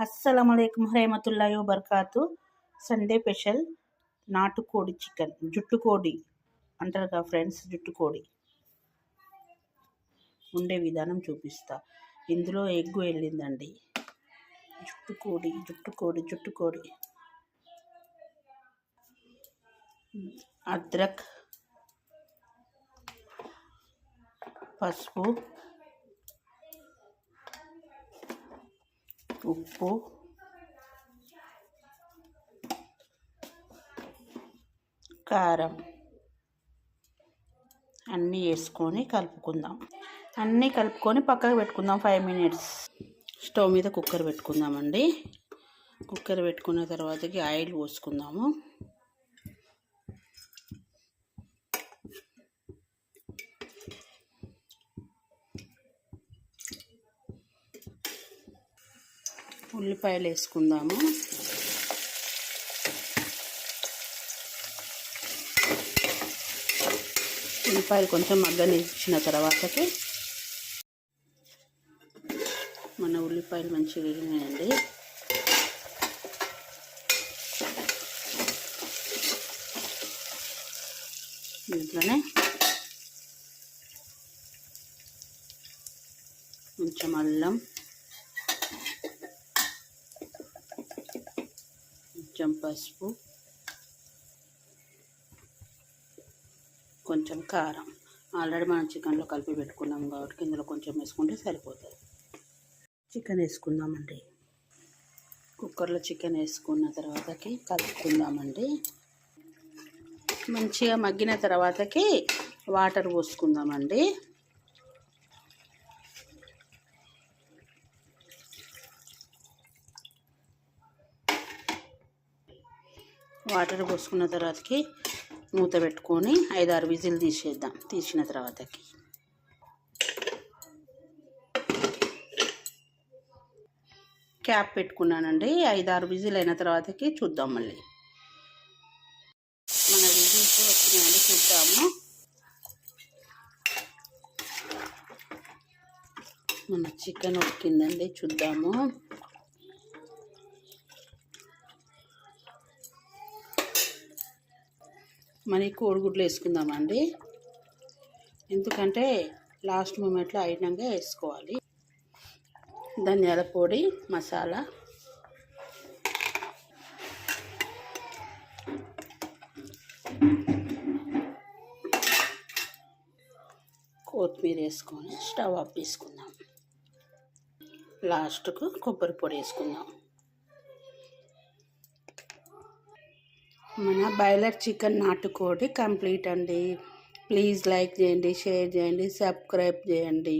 అస్సలం వరహమతుల్లాహి వబర్కాతు. Sunday special నాటుకోడి chicken, జుట్టుకోడి అంటారు కదా ఫ్రెండ్స్, జుట్టుకోడి ఉండే విధానం చూపిస్తా. ఇందులో ఎగ్గు వెళ్ళిందండి. జుట్టుకోడి అద్రక్, పసుపు, ఉప్పు, కారం అన్నీ వేసుకొని కలుపుకుందాం. అన్నీ కలుపుకొని పక్కకు పెట్టుకుందాం 5 minutes. స్టవ్ మీద కుక్కర్ పెట్టుకుందామండి. కుక్కర్ పెట్టుకున్న తర్వాతకి ఆయిల్ పోసుకుందాము. ఉల్లిపాయలు వేసుకుందాము. ఉల్లిపాయలు కొంచెం మగ్గనిచ్చిన తర్వాతకి మన ఉల్లిపాయలు మంచిగా వేగినాయండి. దీంట్లోనే కొంచెం అల్లం, కొంచెం పసుపు, కొంచెం కారం. ఆల్రెడీ మనం చికెన్లో కలిపి పెట్టుకున్నాం కాబట్టి ఇందులో కొంచెం వేసుకుంటే సరిపోతుంది. చికెన్ వేసుకుందామండి. కుక్కర్లో చికెన్ వేసుకున్న తర్వాతకి కలుపుకుందామండి. మంచిగా మగ్గిన తర్వాతకి వాటర్ పోసుకుందామండి. వాటర్ పోసుకున్న తర్వాతకి మూత పెట్టుకొని 5-6 విజిల్ తీసేద్దాం. తీసిన తర్వాతకి క్యాప్ పెట్టుకున్నానండి. 5-6 విజిల్ అయిన తర్వాతకి చూద్దాం. మళ్ళీ మన విజిల్స్ వచ్చినాయండి, చూద్దాము. మన చికెన్ ఉడికిందండి, చూద్దాము. మన కోడిగుడ్లు వేసుకుందామండి. ఎందుకంటే లాస్ట్ మూమెంట్లో అయినాక వేసుకోవాలి. ధనియాల పొడి, మసాలా, కొత్తిమీర వేసుకొని స్టవ్ ఆఫ్ చేసుకుందాం. లాస్ట్కు కొబ్బరి పొడి వేసుకుందాం. మన బాయిలర్ చికెన్ నాటుకోడి కంప్లీట్ అండి. ప్లీజ్ లైక్ చేయండి, షేర్ చేయండి, సబ్స్క్రైబ్ చేయండి.